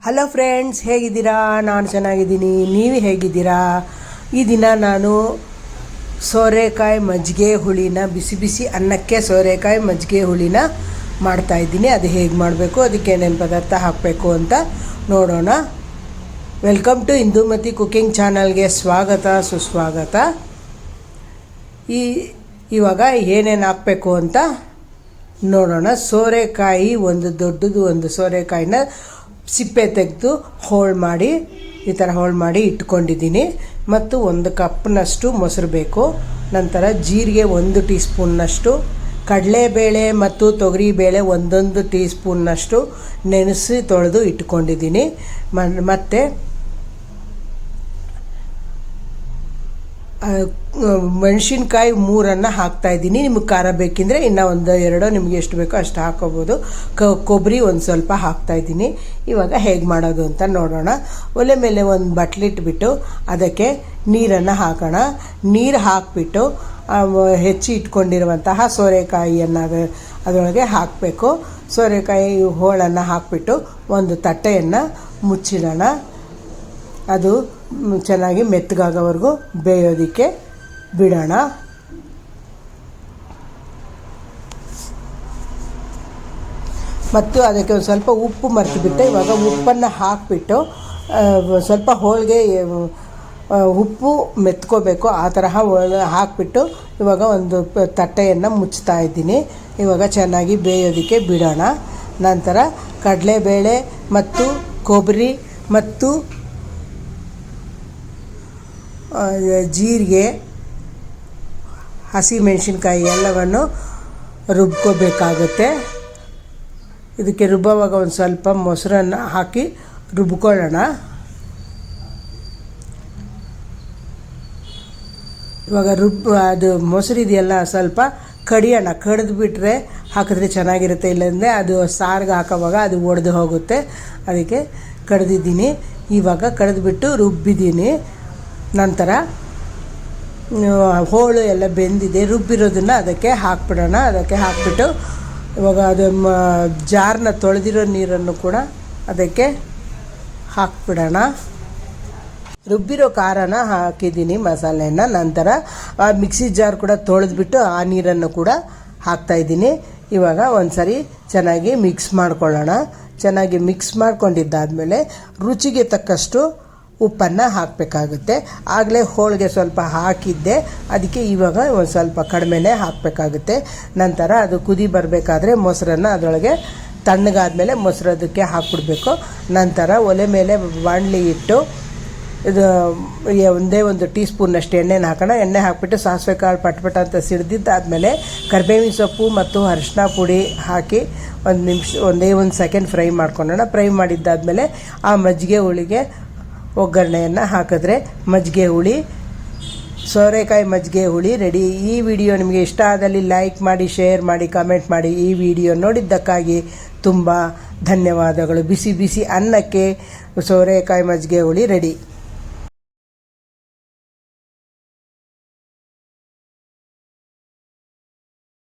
Hello friends, ಹೇಗಿದ್ದೀರಾ? ನಾನು ಚೆನ್ನಾಗಿದ್ದೀನಿ. ನೀವು ಹೇಗಿದ್ದೀರಾ? ಈ ದಿನ ನಾನು ಸೋರೆಕಾಯಿ ಮಜ್ಜಿಗೆ ಹುಳಿನ ಬಿಸಿ ಬಿಸಿ ಅನ್ನಕ್ಕೆ ಸೋರೆಕಾಯಿ ಮಜ್ಜಿಗೆ ಹುಳಿನ ಮಾಡ್ತಾಯಿದ್ದೀನಿ. ಅದು ಹೇಗೆ ಮಾಡಬೇಕು, ಅದಕ್ಕೆ ಏನೇನು ಪದಾರ್ಥ ಹಾಕಬೇಕು ಅಂತ ನೋಡೋಣ. ವೆಲ್ಕಮ್ ಟು ಇಂದುಮತಿ ಕುಕಿಂಗ್ ಚಾನಲ್ಗೆ ಸ್ವಾಗತ ಸುಸ್ವಾಗತ. ಇವಾಗ ಏನೇನು ಹಾಕಬೇಕು ಅಂತ ನೋಡೋಣ. ಸೋರೆಕಾಯಿ ದೊಡ್ಡದು ಒಂದು ಸೋರೆಕಾಯಿನ ಸಿಪ್ಪೆ ತೆಗೆದು ಹೋಳು ಮಾಡಿ ಈ ಥರ ಹೋಳು ಮಾಡಿ ಇಟ್ಕೊಂಡಿದ್ದೀನಿ. ಮತ್ತು 1 ಕಪ್ನಷ್ಟು ಮೊಸರು ಬೇಕು. ನಂತರ ಜೀರಿಗೆ 1 ಟೀ ಸ್ಪೂನ್ನಷ್ಟು, ಕಡಲೆಬೇಳೆ ಮತ್ತು ತೊಗರಿಬೇಳೆ 1 ಟೀ ಸ್ಪೂನ್ನಷ್ಟು ನೆನೆಸಿ ತೊಳೆದು ಇಟ್ಕೊಂಡಿದ್ದೀನಿ. ಮತ್ತು ಮೆಣಸಿನ್ಕಾಯಿ 3 ಹಾಕ್ತಾಯಿದ್ದೀನಿ. ನಿಮಗೆ ಖಾರ ಬೇಕಿದ್ದರೆ ಇನ್ನೂ 1-2 ನಿಮಗೆ ಎಷ್ಟು ಬೇಕೋ ಅಷ್ಟು ಹಾಕೋಬೋದು. ಕೊಬ್ಬರಿ ಸ್ವಲ್ಪ ಹಾಕ್ತಾಯಿದ್ದೀನಿ. ಇವಾಗ ಹೇಗೆ ಮಾಡೋದು ಅಂತ ನೋಡೋಣ. ಒಲೆ ಮೇಲೆ ಒಂದು ಬಟ್ಲಿಟ್ಬಿಟ್ಟು ಅದಕ್ಕೆ ನೀರನ್ನು ಹಾಕೋಣ. ನೀರು ಹಾಕಿಬಿಟ್ಟು ಹೆಚ್ಚಿ ಇಟ್ಕೊಂಡಿರುವಂತಹ ಸೋರೆಕಾಯಿಯನ್ನು ಅದರೊಳಗೆ ಹಾಕಬೇಕು. ಸೋರೆಕಾಯಿ ಹೋಳನ್ನು ಹಾಕಿಬಿಟ್ಟು ಒಂದು ತಟ್ಟೆಯನ್ನು ಮುಚ್ಚಿಡೋಣ. ಅದು ಚೆನ್ನಾಗಿ ಮೆತ್ತಗಾಗೋವರೆಗೂ ಬೇಯೋದಕ್ಕೆ ಬಿಡೋಣ. ಮತ್ತು ಅದಕ್ಕೆ ಒಂದು ಸ್ವಲ್ಪ ಉಪ್ಪು ಮರೆತುಬಿಟ್ಟೆ. ಇವಾಗ ಉಪ್ಪನ್ನು ಹಾಕಿಬಿಟ್ಟು ಸ್ವಲ್ಪ ಹೋಳಿಗೆ ಉಪ್ಪು ಮೆತ್ಕೋಬೇಕು, ಆ ತರಹ ಹಾಕಿಬಿಟ್ಟು ಇವಾಗ ಒಂದು ತಟ್ಟೆಯನ್ನು ಮುಚ್ತಾ ಇದ್ದೀನಿ. ಇವಾಗ ಚೆನ್ನಾಗಿ ಬೇಯೋದಕ್ಕೆ ಬಿಡೋಣ. ನಂತರ ಕಡಲೆಬೇಳೆ ಮತ್ತು ಕೊಬ್ಬರಿ ಮತ್ತು ಜೀರಿಗೆ, ಹಸಿಮೆಣಸಿನ್ಕಾಯಿ ಎಲ್ಲವನ್ನು ರುಬ್ಕೋಬೇಕಾಗುತ್ತೆ. ಇದಕ್ಕೆ ರುಬ್ಬುವಾಗ ಒಂದು ಸ್ವಲ್ಪ ಮೊಸರನ್ನು ಹಾಕಿ ರುಬ್ಕೊಳ್ಳೋಣ. ಇವಾಗ ಅದು ಮೊಸರಿದೆಯಲ್ಲ ಸ್ವಲ್ಪ ಕಡಿಯೋಣ. ಕಡಿದ್ಬಿಟ್ರೆ ಹಾಕಿದ್ರೆ ಚೆನ್ನಾಗಿರುತ್ತೆ, ಇಲ್ಲಾಂದರೆ ಅದು ಸಾರಿಗೆ ಹಾಕೋವಾಗ ಅದು ಒಡೆದು ಹೋಗುತ್ತೆ. ಅದಕ್ಕೆ ಕಡ್ದಿದ್ದೀನಿ. ಇವಾಗ ಕಡಿದ್ಬಿಟ್ಟು ರುಬ್ಬಿದ್ದೀನಿ. ನಂತರ ಹೋಳು ಎಲ್ಲ ಬೆಂದಿದೆ, ರುಬ್ಬಿರೋದನ್ನು ಅದಕ್ಕೆ ಹಾಕ್ಬಿಡೋಣ. ಅದಕ್ಕೆ ಹಾಕಿಬಿಟ್ಟು ಇವಾಗ ಅದು ಜಾರನ್ನ ತೊಳೆದಿರೋ ನೀರನ್ನು ಕೂಡ ಅದಕ್ಕೆ ಹಾಕ್ಬಿಡೋಣ. ರುಬ್ಬಿರೋ ಖಾರನ ಹಾಕಿದ್ದೀನಿ, ಮಸಾಲೆಯನ್ನು. ನಂತರ ಆ ಮಿಕ್ಸಿ ಜಾರ್ ಕೂಡ ತೊಳೆದ್ಬಿಟ್ಟು ಆ ನೀರನ್ನು ಕೂಡ ಹಾಕ್ತಾಯಿದ್ದೀನಿ. ಇವಾಗ ಒಂದು ಸರಿ ಚೆನ್ನಾಗಿ ಮಿಕ್ಸ್ ಮಾಡ್ಕೊಳ್ಳೋಣ. ಚೆನ್ನಾಗಿ ಮಿಕ್ಸ್ ಮಾಡ್ಕೊಂಡಿದ್ದಾದಮೇಲೆ ರುಚಿಗೆ ತಕ್ಕಷ್ಟು ಉಪ್ಪನ್ನು ಹಾಕಬೇಕಾಗುತ್ತೆ. ಆಗಲೇ ಹೋಳಿಗೆ ಸ್ವಲ್ಪ ಹಾಕಿದ್ದೆ, ಅದಕ್ಕೆ ಇವಾಗ ಒಂದು ಸ್ವಲ್ಪ ಕಡಿಮೆನೇ ಹಾಕಬೇಕಾಗುತ್ತೆ. ನಂತರ ಅದು ಕುದಿ ಬರಬೇಕಾದ್ರೆ ಮೊಸರನ್ನು ಅದರೊಳಗೆ ತಣ್ಣಗಾದ್ಮೇಲೆ ಮೊಸರು ಅದಕ್ಕೆ ಹಾಕ್ಬಿಡ್ಬೇಕು. ನಂತರ ಒಲೆ ಮೇಲೆ ಬಾಣಲಿ ಇಟ್ಟು ಇದು 1 ಟೀ ಸ್ಪೂನ್ನಷ್ಟು ಎಣ್ಣೆನ ಹಾಕೋಣ. ಎಣ್ಣೆ ಹಾಕಿಬಿಟ್ಟು ಸಾಸಿವೆ ಕಾಳು ಪಟ್ಪಟ ಅಂತ ಸಿಡ್ದಿದ್ದಾದಮೇಲೆ ಕರಿಬೇವಿನ ಸೊಪ್ಪು ಮತ್ತು ಅರಿಶಿನ ಪುಡಿ ಹಾಕಿ 1 ಸೆಕೆಂಡ್ ಫ್ರೈ ಮಾಡ್ಕೊಳ್ಳೋಣ. ಫ್ರೈ ಮಾಡಿದ್ದಾದಮೇಲೆ ಆ ಮಜ್ಜಿಗೆ ಹುಳಿಗೆ ಒಗ್ಗರಣೆಯನ್ನು ಹಾಕಿದ್ರೆ ಮಜ್ಜಿಗೆ ಹುಳಿ, ಸೋರೆಕಾಯಿ ಮಜ್ಜಿಗೆ ಹುಳಿ ರೆಡಿ. ಈ ವಿಡಿಯೋ ನಿಮಗೆ ಇಷ್ಟ ಆದಲ್ಲಿ ಲೈಕ್ ಮಾಡಿ, ಶೇರ್ ಮಾಡಿ, ಕಮೆಂಟ್ ಮಾಡಿ. ಈ ವಿಡಿಯೋ ನೋಡಿದ್ದಕ್ಕಾಗಿ ತುಂಬ ಧನ್ಯವಾದಗಳು. ಬಿಸಿ ಬಿಸಿ ಅನ್ನಕ್ಕೆ ಸೋರೆಕಾಯಿ ಮಜ್ಜಿಗೆ ಹುಳಿ ರೆಡಿ.